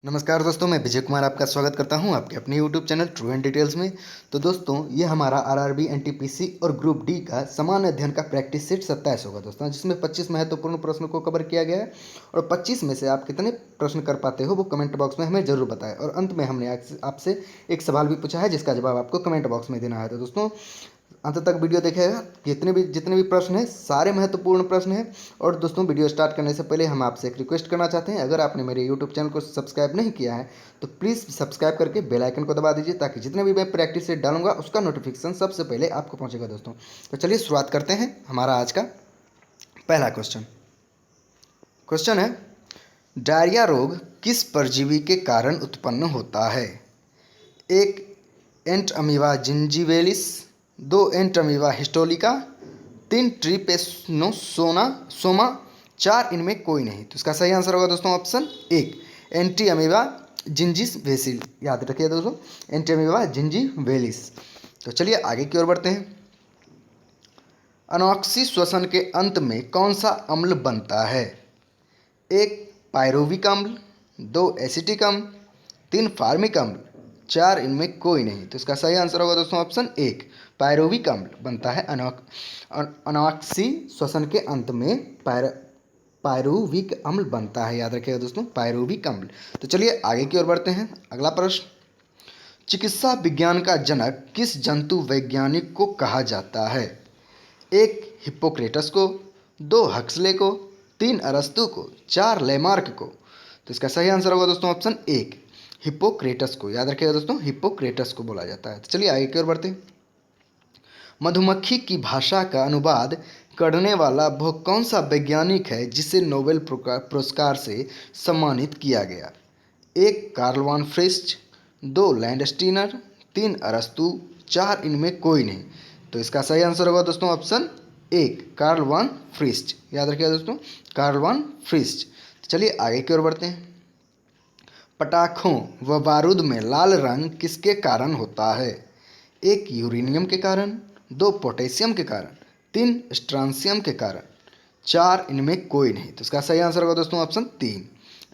नमस्कार दोस्तों, मैं विजय कुमार आपका स्वागत करता हूं आपके अपने YouTube channel true and details में। तो दोस्तों, ये हमारा आरआरबी, एनटीपीसी और ग्रुप डी का सामान्य अध्ययन का प्रैक्टिस सेट 27 होगा दोस्तों, जिसमें 25 महत्वपूर्ण प्रश्नों को कवर किया गया है। और 25 में से आप कितने प्रश्न कर पाते हो वो कमेंट बॉक्स में हमें जरूर बताएं। और अंत में हमने आपसे एक सवाल भी पूछा है जिसका जवाब आपको कमेंट बॉक्स में देना है। तो दोस्तों, अंत तक वीडियो देखेगा। जितने भी प्रश्न हैं सारे महत्वपूर्ण प्रश्न हैं। और दोस्तों, वीडियो स्टार्ट करने से पहले हम आपसे एक रिक्वेस्ट करना चाहते हैं, अगर आपने मेरे यूट्यूब चैनल को सब्सक्राइब नहीं किया है तो प्लीज़ सब्सक्राइब करके बेल आइकन को दबा दीजिए, ताकि जितने भी मैं प्रैक्टिस सेट डालूंगा उसका नोटिफिकेशन सबसे पहले आपको पहुंचेगा दोस्तों। तो चलिए शुरुआत करते हैं। हमारा आज का पहला क्वेश्चन है, डायरिया रोग किस परजीवी के कारण उत्पन्न होता है? एक, एंट अमीबा जिंजीवेलिस। दो, एंट अमीबा हिस्टोलिका। तीन, ट्रिपेनोसोमा सोमा। चार, इनमें कोई नहीं। तो इसका सही आंसर होगा दोस्तों ऑप्शन एक, एंटी अमीबा जिंजिस वेसिल। याद रखिए दोस्तों, एंटी अमीबा जिंजी वेलिस। तो चलिए आगे की ओर बढ़ते हैं। अनॉक्सी श्वसन के अंत में कौन सा अम्ल बनता है? एक, पायरुविक अम्ल। दो, एसिटिक अम्ल। तीन, फार्मिक अम्ल। चार, इनमें कोई नहीं। तो इसका सही आंसर होगा दोस्तों ऑप्शन एक, पायरुविक अम्ल बनता है अनॉक्सी श्वसन के अंत में पायरुविक अम्ल बनता है। याद रखिएगा दोस्तों, पायरुविक अम्ल। तो चलिए आगे की ओर बढ़ते हैं। अगला प्रश्न, चिकित्सा विज्ञान का जनक किस जंतु वैज्ञानिक को कहा जाता है? एक, हिप्पोक्रेटस को। दो, हक्सले को। तीन, अरस्तु को। चार, लेमार्क को। तो इसका सही आंसर होगा दोस्तों ऑप्शन एक, हिप्पोक्रेटस को। याद रखिएगा दोस्तों, हिप्पोक्रेटस को बोला जाता है। तो चलिए आगे की ओर बढ़ते हैं। मधुमक्खी की भाषा का अनुवाद करने वाला वह कौन सा वैज्ञानिक है जिसे नोबेल पुरस्कार से सम्मानित किया गया? एक, कार्ल वान फ्रिस्ट। दो, लैंडस्टीनर। तीन, अरस्तु। चार, इनमें कोई नहीं। तो इसका सही आंसर होगा दोस्तों ऑप्शन एक, कार्ल वान फ्रिस्ट। याद रखिएगा दोस्तों, कार्ल वान फ्रिस्ट। चलिए आगे की ओर बढ़ते हैं। पटाखों व बारूद में लाल रंग किसके कारण होता है? एक, यूरेनियम के कारण। दो, पोटेशियम के कारण। तीन, स्ट्रांसियम के कारण। चार, इनमें कोई नहीं। तो इसका सही आंसर होगा दोस्तों ऑप्शन तीन,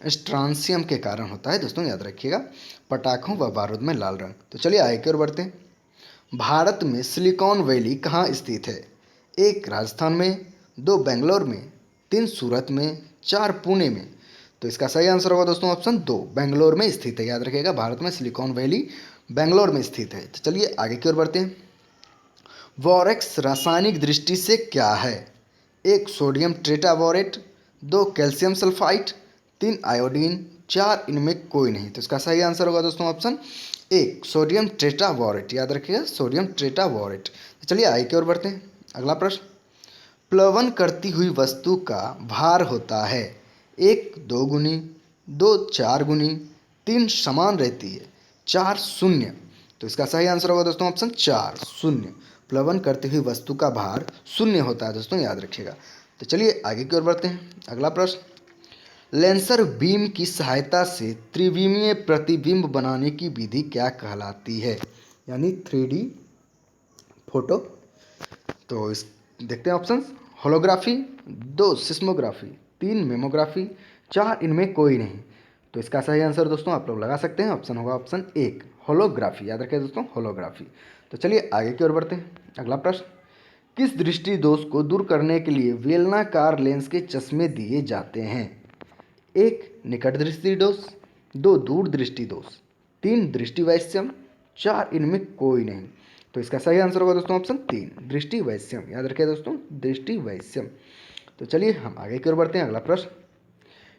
स्ट्रांसियम के कारण होता है। दोस्तों याद रखिएगा, पटाखों व बारूद में लाल रंग। तो चलिए आगे की ओर बढ़ते हैं। भारत में सिलिकॉन वैली कहाँ स्थित है? एक, राजस्थान में। दो, बेंगलोर में। तीन, सूरत में। चार, पुणे में। तो इसका सही आंसर होगा दोस्तों ऑप्शन दो, बेंगलोर में स्थित है। याद रखिएगा, भारत में सिलिकॉन वैली बेंगलोर में स्थित है। तो चलिए आगे की ओर बढ़ते हैं। बोरेक्स रासायनिक दृष्टि से क्या है? एक, सोडियम टेट्राबोरेट। दो, कैल्शियम सल्फाइड। तीन, आयोडीन। चार, इनमें कोई नहीं। तो इसका सही आंसर होगा दोस्तों ऑप्शन एक, सोडियम टेट्राबोरेट। याद रखिएगा, सोडियम टेट्राबोरेट। तो चलिए आगे की ओर बढ़ते हैं। अगला प्रश्न, प्लवन करती हुई वस्तु का भार होता है? एक, दो गुनी। दो, चार गुनी। तीन, समान रहती है। चार, शून्य। तो इसका सही आंसर होगा दोस्तों ऑप्शन चार, शून्य। प्लवन करती हुई वस्तु का भार शून्य होता है दोस्तों, याद रखिएगा। तो चलिए आगे की ओर बढ़ते हैं। अगला प्रश्न, लेंसर बीम की सहायता से त्रिविमीय प्रतिबिंब बनाने की विधि क्या कहलाती है? यानी 3D फोटो। तो इस देखते हैं ऑप्शन, होलोग्राफी। दो, सिस्मोग्राफी। तीन, मेमोग्राफी। चार, इनमें कोई नहीं। तो इसका सही आंसर दोस्तों आप लोग लगा सकते हैं, ऑप्शन होगा ऑप्शन एक, होलोग्राफी। याद रखें दोस्तों, होलोग्राफी। तो चलिए आगे की ओर बढ़ते हैं। अगला प्रश्न, किस दृष्टि दोष को दूर करने के लिए बेलनाकार लेंस के चश्मे दिए जाते हैं? एक, निकट दृष्टि दोष। दो, दूर दृष्टि दोष। तीन, दृष्टि वैषम्य। चार, इनमें कोई नहीं। तो इसका सही आंसर होगा दोस्तों ऑप्शन तीन, दृष्टि वैषम्य। याद रखिए दोस्तों, दृष्टि वैषम्य। तो चलिए हम आगे की ओर बढ़ते हैं। अगला प्रश्न,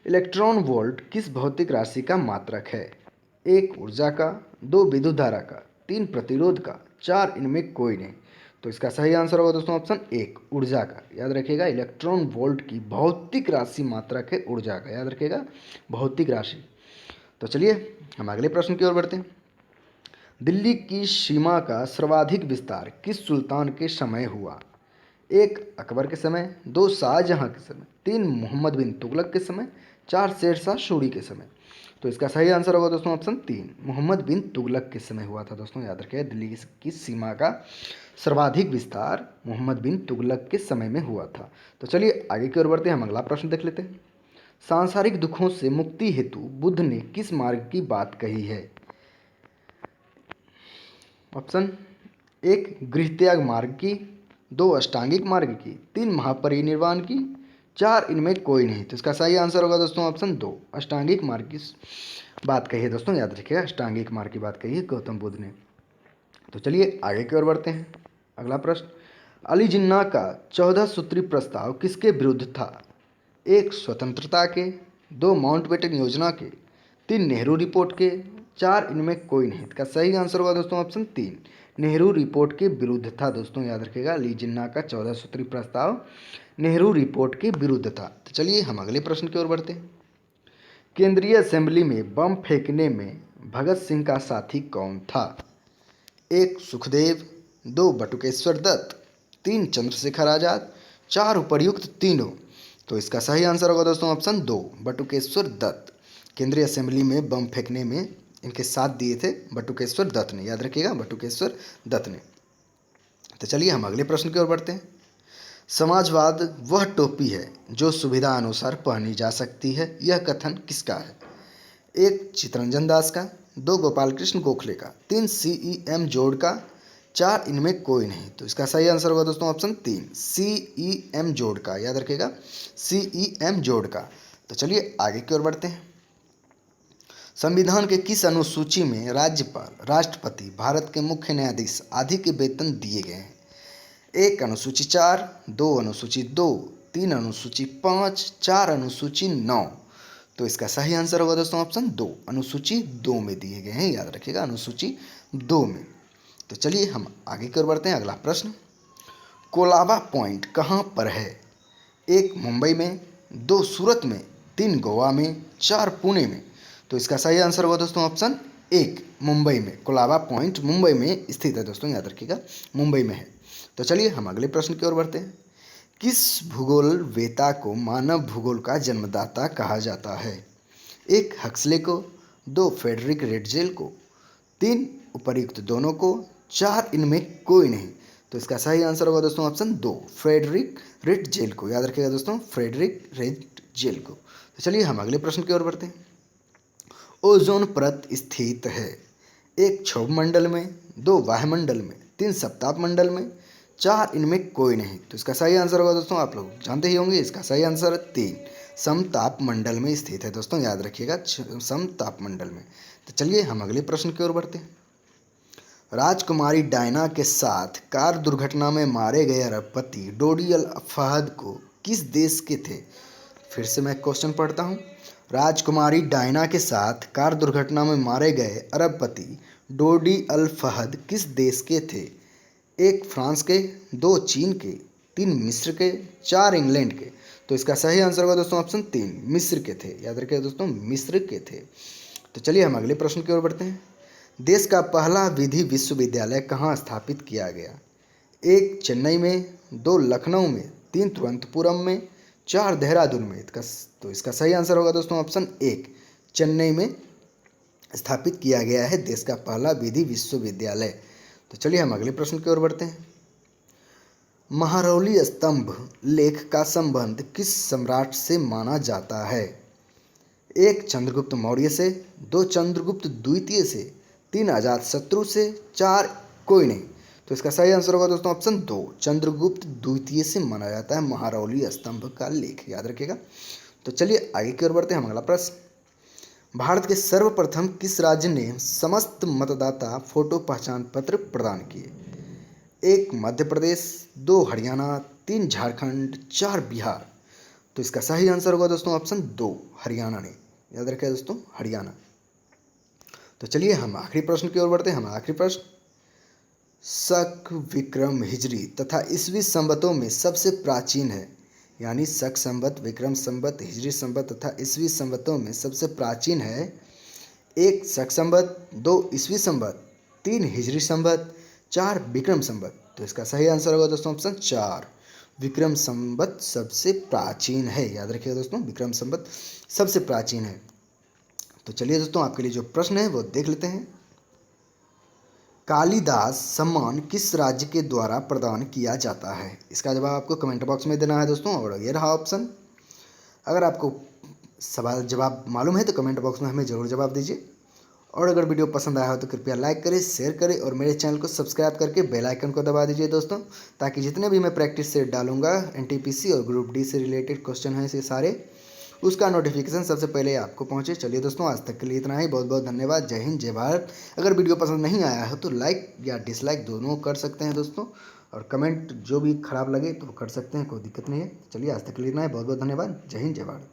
इलेक्ट्रॉन वोल्ट किस भौतिक राशि का मात्रक है? एक, ऊर्जा का। दो, विद्युत धारा का। तीन, प्रतिरोध का। चार, इनमें कोई नहीं। तो इसका सही आंसर होगा दोस्तों ऑप्शन एक, ऊर्जा का। याद रखिएगा, इलेक्ट्रॉन वोल्ट की भौतिक राशि मात्रक है ऊर्जा का। याद रखिएगा, भौतिक राशि। तो चलिए हम अगले प्रश्न की ओर बढ़ते हैं। दिल्ली की सीमा का सर्वाधिक विस्तार किस सुल्तान के समय हुआ? एक, अकबर के समय। दो, शाहजहां के समय। तीन, मोहम्मद बिन तुगलक के समय। चार, शेरशाह सूरी के समय। तो इसका सही आंसर होगा दोस्तों ऑप्शन तीन, मोहम्मद बिन तुगलक के समय हुआ था। दोस्तों याद रखिए, दिल्ली की सीमा का सर्वाधिक विस्तार मोहम्मद बिन तुगलक के समय में हुआ था। तो चलिए आगे की ओर बढ़ते हैं, हम अगला प्रश्न देख लेते हैं। सांसारिक दुखों से मुक्ति हेतु बुद्ध ने किस मार्ग की बात कही है? ऑप्शन 1 गृहत्याग मार्ग की, 2 अष्टांगिक मार्ग की, 3 महापरिनिर्वाण की, 4 इनमें कोई नहीं। तो इसका सही आंसर होगा दोस्तों ऑप्शन 2 अष्टांगिक मार्ग की बात कही है। दोस्तों याद रखिएगा, अष्टांगिक मार्ग की बात कही है गौतम बुद्ध ने। तो चलिए आगे की ओर बढ़ते हैं। अगला प्रश्न, अली जिन्ना का 14 सूत्री प्रस्ताव किसके विरुद्ध था? 1 स्वतंत्रता के, 2 माउंटबेटन योजना के, 3 नेहरू रिपोर्ट के, 4 इनमें कोई नहीं। इसका सही आंसर होगा दोस्तों ऑप्शन 3 नेहरू रिपोर्ट के विरुद्ध था। दोस्तों याद रखिएगा, अली जिन्ना का 14 सूत्री प्रस्ताव नेहरू रिपोर्ट के विरुद्ध था। तो चलिए हम अगले प्रश्न की ओर बढ़ते हैं। केंद्रीय असेंबली में बम फेंकने में भगत सिंह का साथी कौन था? 1 सुखदेव, 2 बटुकेश्वर दत्त, 3 चंद्रशेखर आजाद, 4 उपर्युक्त तीनों। तो इसका सही आंसर होगा दोस्तों ऑप्शन 2 बटुकेश्वर दत्त। केंद्रीय असेंबली में बम फेंकने में इनके साथ दिए थे बटुकेश्वर दत्त ने। याद रखिएगा, बटुकेश्वर दत्त ने। तो चलिए हम अगले प्रश्न की ओर बढ़ते हैं। समाजवाद वह टोपी है जो सुविधा अनुसार पहनी जा सकती है, यह कथन किसका है? 1 चित्तरंजन दास का, 2 गोपाल कृष्ण गोखले का, 3 CEM जोड़ का, 4 इनमें कोई नहीं। तो इसका सही आंसर होगा दोस्तों ऑप्शन 3 CEM जोड़ का। याद रखिएगा, CEM जोड़ का। तो चलिए आगे की ओर बढ़ते हैं। संविधान के किस अनुसूची में राज्यपाल, राष्ट्रपति, भारत के मुख्य न्यायाधीश आदि के वेतन दिए गए हैं? 1 अनुसूची 4, 2 अनुसूची 2, 3 अनुसूची 5, 4 अनुसूची 9। तो इसका सही आंसर होगा दोस्तों ऑप्शन 2 अनुसूची 2 में दिए गए हैं। याद रखिएगा, अनुसूची 2 में। तो चलिए हम आगे की ओर बढ़ते हैं। अगला प्रश्न, कोलाबा पॉइंट कहाँ पर है? 1 मुंबई में, 2 सूरत में, 3 गोवा में, 4 पुणे में। तो इसका सही आंसर होगा दोस्तों ऑप्शन 1 मुंबई में। कोलाबा पॉइंट मुंबई में स्थित है। दोस्तों याद रखिएगा, मुंबई में है। तो चलिए हम अगले प्रश्न की ओर बढ़ते हैं। किस भूगोल वेता को मानव भूगोल का जन्मदाता कहा जाता है? 1 हक्सले को, 2 फ्रेडरिक रेटजेल को, 3 उपर्युक्त दोनों को, 4 इनमें कोई नहीं। तो इसका सही आंसर होगा दोस्तों ऑप्शन 2 फ्रेडरिक रेटजेल को। याद रखिएगा दोस्तों, फ्रेडरिक रेटजेल को। तो चलिए हम अगले प्रश्न की ओर बढ़ते हैं। ओजोन परत स्थित है? 1 क्षोभ मंडल में, 2 वायुमंडल में, 3 सप्ताप मंडल में, 4 इनमें कोई नहीं। तो इसका सही आंसर होगा दोस्तों, आप लोग जानते ही होंगे, इसका सही आंसर 3 समताप मंडल में स्थित है। दोस्तों याद रखिएगा, समताप मंडल में। तो चलिए हम अगले प्रश्न की ओर बढ़ते हैं। राजकुमारी डायना के साथ कार दुर्घटना में मारे गए अरबपति डोडी अल फहद को किस देश के थे? फिर से मैं क्वेश्चन पढ़ता हूँ। राजकुमारी डायना के साथ कार दुर्घटना में मारे गए अरबपति डोडी अल फहद किस देश के थे? 1 फ्रांस के, 2 चीन के, 3 मिस्र के, 4 इंग्लैंड के। तो इसका सही आंसर होगा दोस्तों ऑप्शन 3 मिस्र के थे। याद रखिए दोस्तों, मिस्र के थे। तो चलिए हम अगले प्रश्न की ओर बढ़ते हैं। देश का पहला विधि विश्वविद्यालय कहाँ स्थापित किया गया? 1 चेन्नई में, 2 लखनऊ में, 3 तिरुवनंतपुरम में, 4 देहरादून में। तो इसका सही आंसर होगा दोस्तों ऑप्शन 1 चेन्नई में स्थापित किया गया है देश का पहला विधि विश्वविद्यालय। तो चलिए हम अगले प्रश्न की ओर बढ़ते हैं। महरौली स्तंभ लेख का संबंध किस सम्राट से माना जाता है? 1 चंद्रगुप्त मौर्य से, 2 चंद्रगुप्त द्वितीय से, 3 अजातशत्रु से, 4 कोई नहीं। तो इसका सही आंसर होगा दोस्तों ऑप्शन 2 चंद्रगुप्त द्वितीय से माना जाता है महरौली स्तंभ का लेख। याद रखिएगा। तो चलिए आगे की ओर बढ़ते हैं। अगला प्रश्न, भारत के सर्वप्रथम किस राज्य ने समस्त मतदाता फोटो पहचान पत्र प्रदान किए? 1 मध्य प्रदेश, 2 हरियाणा, 3 झारखंड, 4 बिहार। तो इसका सही आंसर होगा दोस्तों ऑप्शन 2 हरियाणा ने। याद रखिए दोस्तों, हरियाणा। तो चलिए हम आखिरी प्रश्न की ओर बढ़ते हैं। हमारा आखिरी प्रश्न, शक, विक्रम, हिजरी तथा ईसवी संवतों में सबसे प्राचीन है। यानी शक संवत, विक्रम संवत, हिजरी संवत तथा ईसवी संवतों में सबसे प्राचीन है। 1 शक संवत, 2 ईसवी संवत, 3 हिजरी संवत, 4 विक्रम संवत। तो इसका सही आंसर होगा दोस्तों ऑप्शन 4 विक्रम संवत सबसे प्राचीन है। याद रखिएगा दोस्तों, विक्रम संवत सबसे प्राचीन है। तो चलिए दोस्तों, आपके लिए जो प्रश्न है वो देख लेते हैं। कालिदास सम्मान किस राज्य के द्वारा प्रदान किया जाता है? इसका जवाब आपको कमेंट बॉक्स में देना है दोस्तों। और ये रहा ऑप्शन। अगर आपको सवाल जवाब मालूम है तो कमेंट बॉक्स में हमें ज़रूर जवाब दीजिए। और अगर वीडियो पसंद आया हो तो कृपया लाइक करें, शेयर करें और मेरे चैनल को सब्सक्राइब करके बेल आइकन को दबा दीजिए दोस्तों, ताकि जितने भी मैं प्रैक्टिस सेट डालूंगा एनटीपीसी और ग्रुप डी से रिलेटेड क्वेश्चन हैं ये सारे, उसका नोटिफिकेशन सबसे पहले आपको पहुंचे। चलिए दोस्तों, आज तक के लिए इतना ही। बहुत बहुत धन्यवाद। जय हिंद, जय भारत। अगर वीडियो पसंद नहीं आया हो तो लाइक या डिसलाइक दोनों कर सकते हैं दोस्तों, और कमेंट जो भी खराब लगे तो वो कर सकते हैं, कोई दिक्कत नहीं है। चलिए, आज तक के लिए इतना ही। बहुत बहुत धन्यवाद। जय हिंद, जय भारत।